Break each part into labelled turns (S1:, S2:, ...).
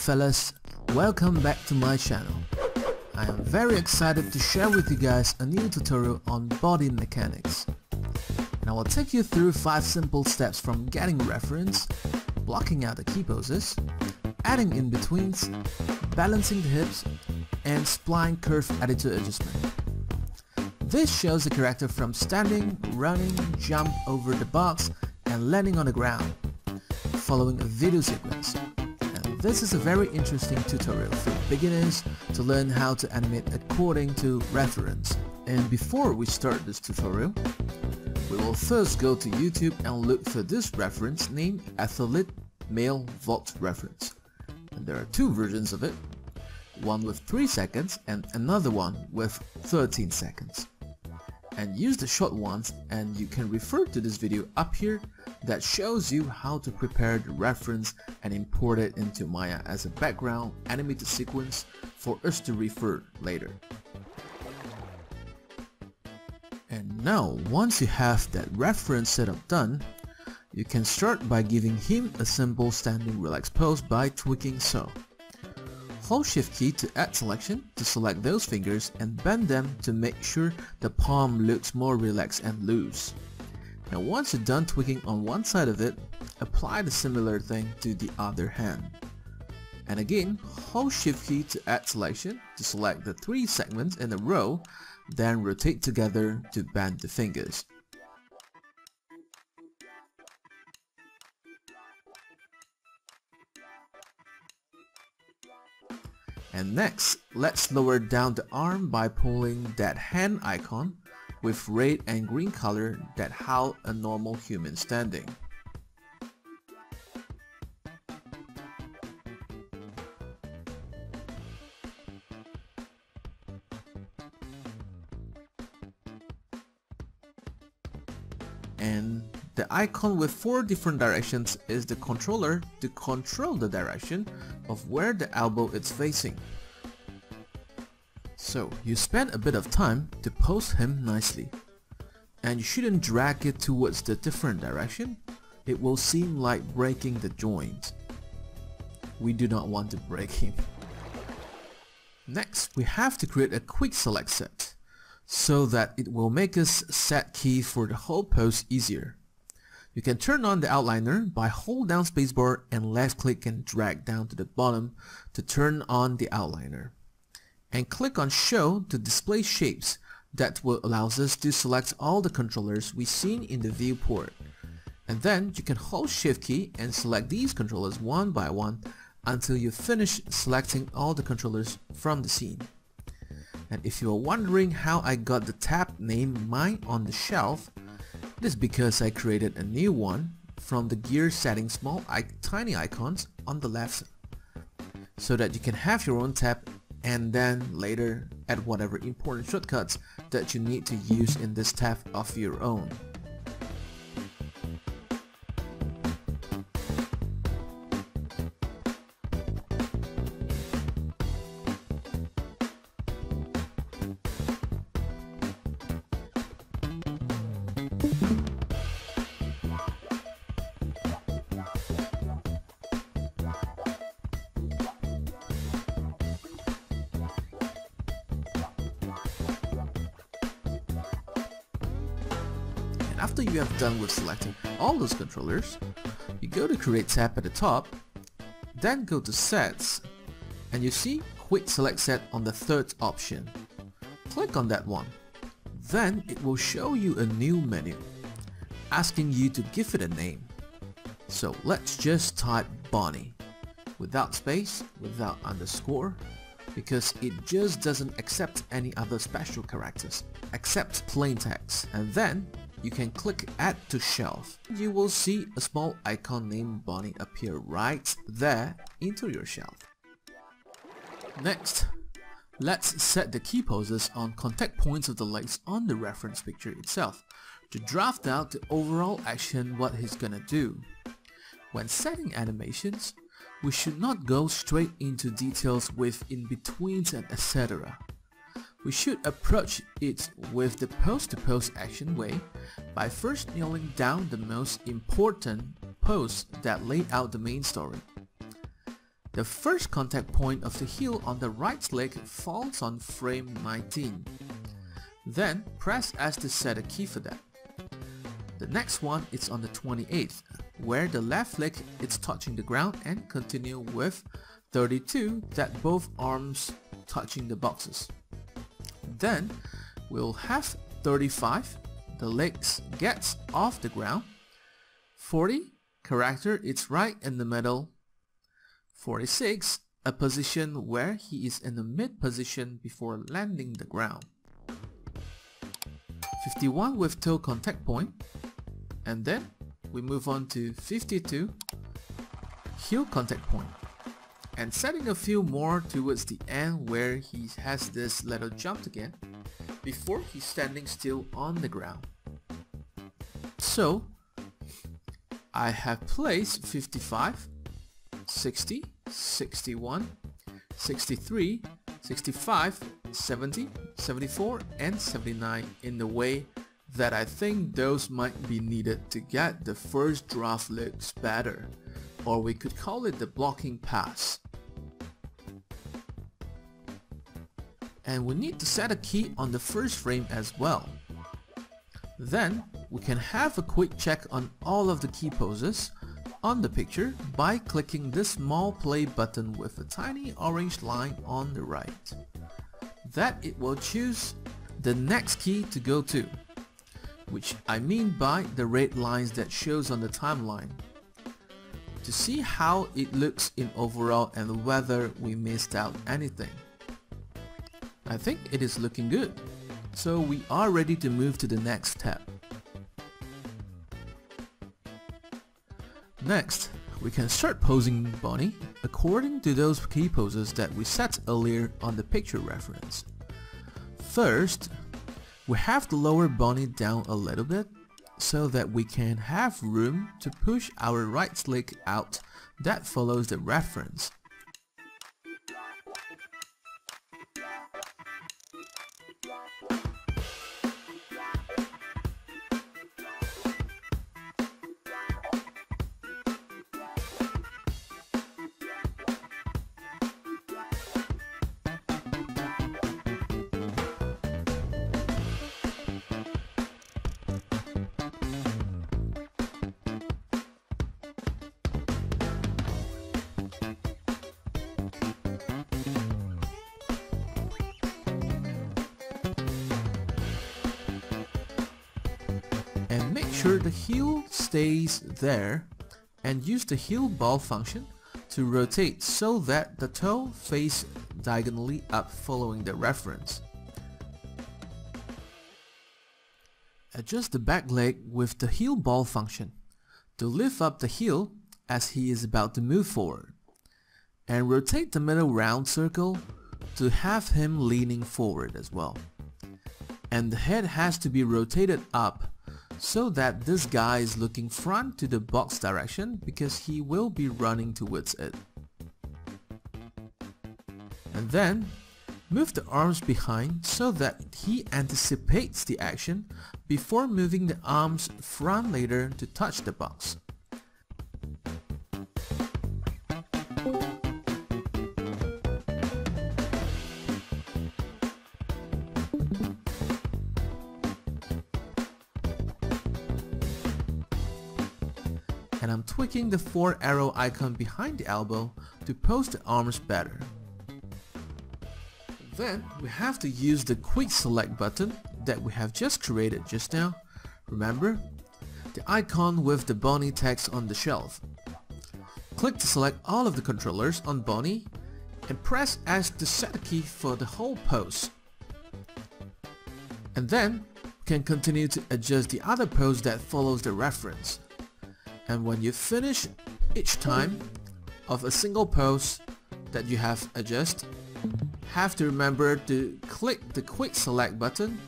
S1: Fellas, welcome back to my channel. I am very excited to share with you guys a new tutorial on body mechanics. And I will take you through 5 simple steps from getting reference, blocking out the key poses, adding in-betweens, balancing the hips, and spline curve attitude adjustment. This shows the character from standing, running, jump over the box, and landing on the ground, following a video sequence. And this is a very interesting tutorial for beginners to learn how to animate according to reference. And before we start this tutorial, we will first go to YouTube and look for this reference named Athlete Male Vault Reference. And there are two versions of it, one with 3 seconds and another one with 13 seconds. And use the short ones, and you can refer to this video up here that shows you how to prepare the reference and import it into Maya as a background animated sequence for us to refer later. And now, once you have that reference setup done, you can start by giving him a simple standing relaxed pose by tweaking so. Hold Shift key to add selection to select those fingers and bend them to make sure the palm looks more relaxed and loose. Now once you're done tweaking on one side of it, apply the similar thing to the other hand. And again, hold Shift key to add selection to select the 3 segments in a row, then rotate together to bend the fingers. And next, let's lower down the arm by pulling that hand icon with red and green color that how a normal human standing. And the icon with 4 different directions is the controller to control the direction of where the elbow is facing. So you spend a bit of time to pose him nicely, and you shouldn't drag it towards the different direction. It will seem like breaking the joint. We do not want to break him. Next, we have to create a quick select set so that it will make us set key for the whole pose easier. You can turn on the outliner by hold down spacebar and left click and drag down to the bottom to turn on the outliner. And click on show to display shapes. That will allow us to select all the controllers we seen in the viewport. And then you can hold Shift key and select these controllers one by one until you finish selecting all the controllers from the scene. And if you are wondering how I got the tab name Mine on the Shelf, it is because I created a new one from the gear setting tiny icons on the left, so that you can have your own tab and then later add whatever important shortcuts that you need to use in this tab of your own. After you have done with selecting all those controllers, you go to Create tab at the top, then go to Sets, and you see Quick Select Set on the 3rd option. Click on that one. Then it will show you a new menu, asking you to give it a name. So let's just type Bonnie, without space, without underscore, because it just doesn't accept any other special characters, except plain text. And then you can click Add to Shelf. You will see a small icon named Bonnie appear right there into your shelf. Next, let's set the key poses on contact points of the legs on the reference picture itself to draft out the overall action what he's gonna do. When setting animations, we should not go straight into details with in-betweens and etc. We should approach it with the pose-to-pose action way by first nailing down the most important pose that lay out the main story. The first contact point of the heel on the right leg falls on frame 19. Then press S to set a key for that. The next one is on the 28th, where the left leg is touching the ground, and continue with 32 that both arms touching the boxes. Then we'll have 35, the legs gets off the ground, 40, character is right in the middle. 46, a position where he is in the mid position before landing the ground. 51 with toe contact point, and then we move on to 52, heel contact point, and setting a few more towards the end where he has this little jump again before he's standing still on the ground. So I have placed 55, 60, 61, 63, 65, 70, 74 and 79 in the way that I think those might be needed to get the first draft looks better, or we could call it the blocking pass. And we need to set a key on the first frame as well. Then we can have a quick check on all of the key poses on the picture by clicking this small play button with a tiny orange line on the right. That it will choose the next key to go to, which I mean by the red lines that shows on the timeline, to see how it looks in overall and whether we missed out anything. I think it is looking good, so we are ready to move to the next step. Next, we can start posing Bonnie according to those key poses that we set earlier on the picture reference. First, we have to lower Bonnie down a little bit so that we can have room to push our right leg out that follows the reference. And make sure the heel stays there, and use the heel ball function to rotate so that the toe faces diagonally up following the reference. Adjust the back leg with the heel ball function to lift up the heel as he is about to move forward, and rotate the middle round circle to have him leaning forward as well. And the head has to be rotated up so that this guy is looking front to the box direction because he will be running towards it. And then move the arms behind so that he anticipates the action before moving the arms front later to touch the box. And I'm tweaking the 4 arrow icon behind the elbow to pose the arms better. Then we have to use the quick select button that we have just created just now. Remember? The icon with the Bonnie text on the shelf. Click to select all of the controllers on Bonnie and press S to set a key for the whole pose. And then we can continue to adjust the other pose that follows the reference. And when you finish each time of a single pose that you have adjusted, have to remember to click the quick select button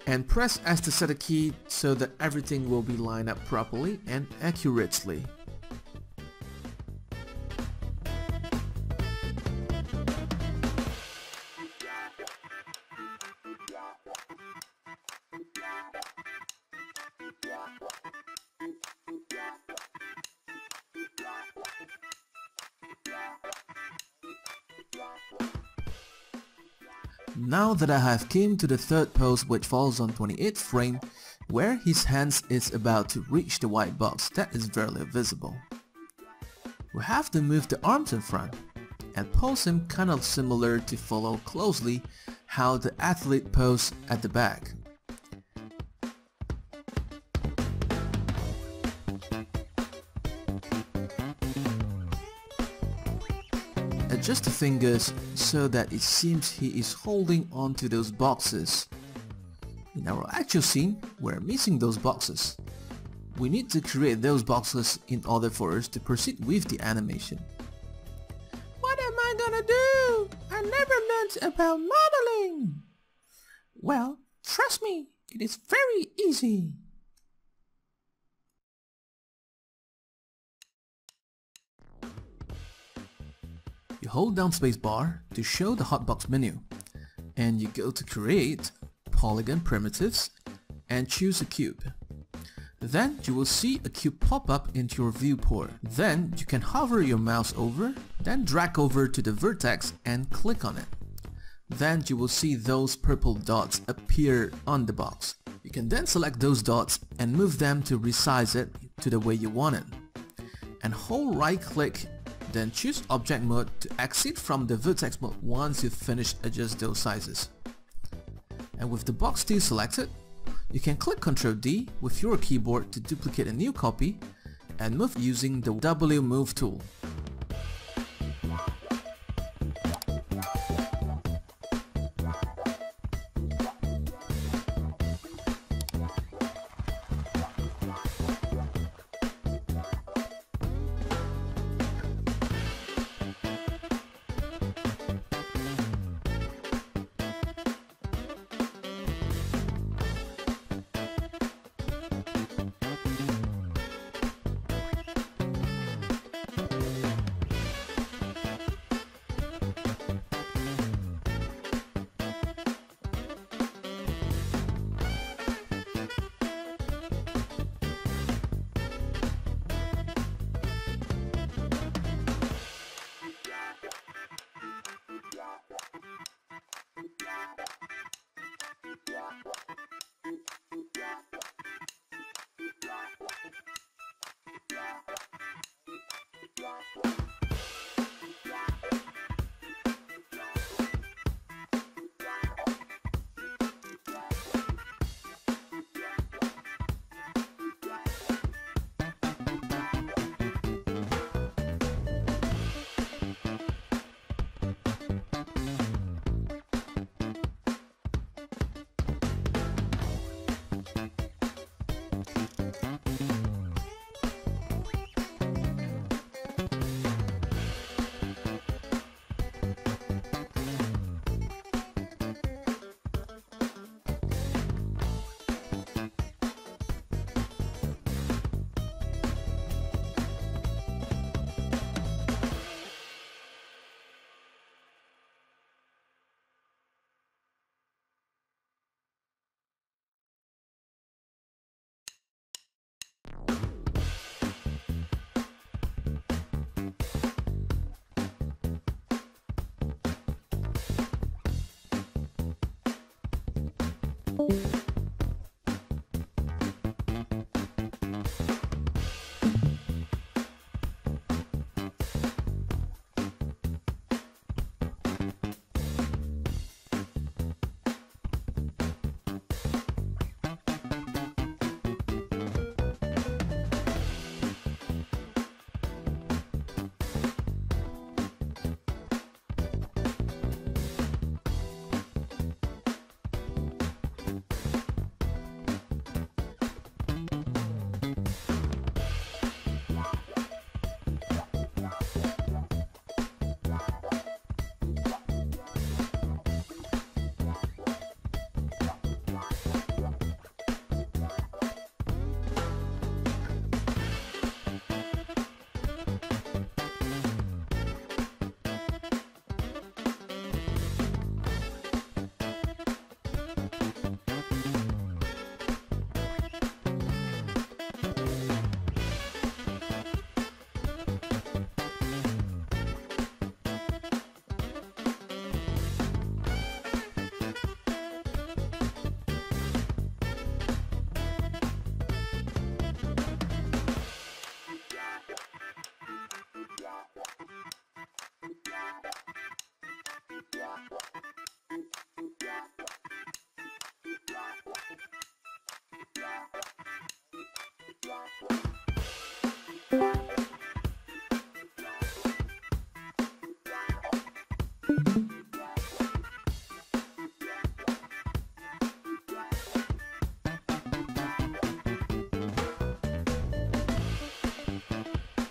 S1: and press S to set a key so that everything will be lined up properly and accurately. Now that I have came to the third pose, which falls on 28th frame, where his hands is about to reach the white box that is barely visible. We have to move the arms in front and pose him kind of similar to follow closely how the athlete pose at the back. adjust the fingers so that it seems he is holding on to those boxes. In our actual scene, we're missing those boxes. We need to create those boxes in order for us to proceed with the animation. What am I gonna do? I never learned about modeling. Well, trust me, it is very easy. You hold down spacebar to show the hotbox menu, and you go to Create, Polygon Primitives, and choose a cube. Then you will see a cube pop up into your viewport. Then you can hover your mouse over, then drag over to the vertex and click on it. Then you will see those purple dots appear on the box. You can then select those dots and move them to resize it to the way you want it. And hold right click, then choose object mode to exit from the vertex mode once you've finished adjust those sizes. And with the box still selected, you can click Ctrl D with your keyboard to duplicate a new copy and move using the W move tool.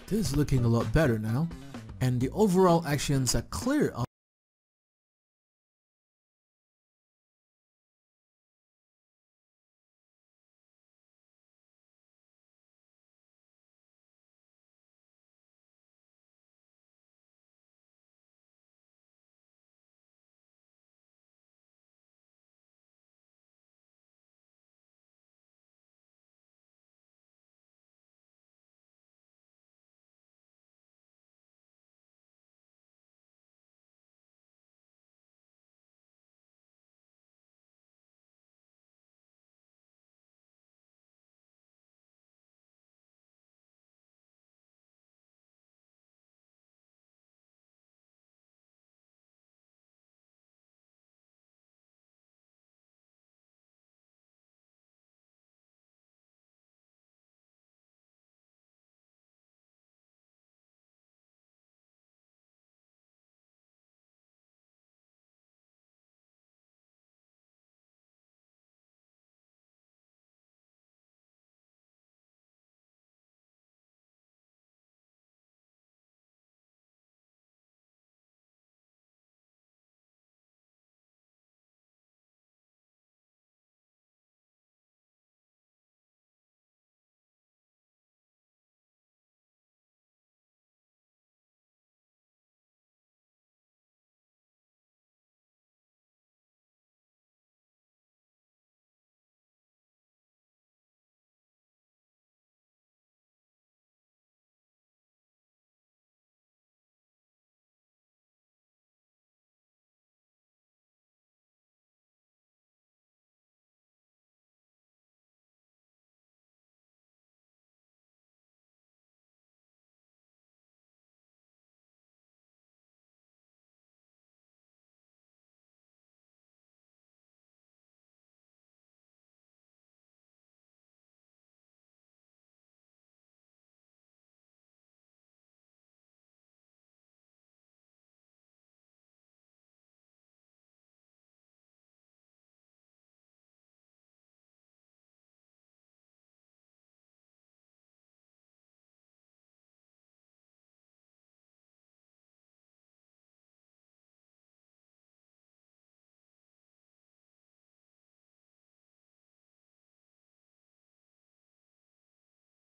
S1: This is looking a lot better now, and the overall actions are clear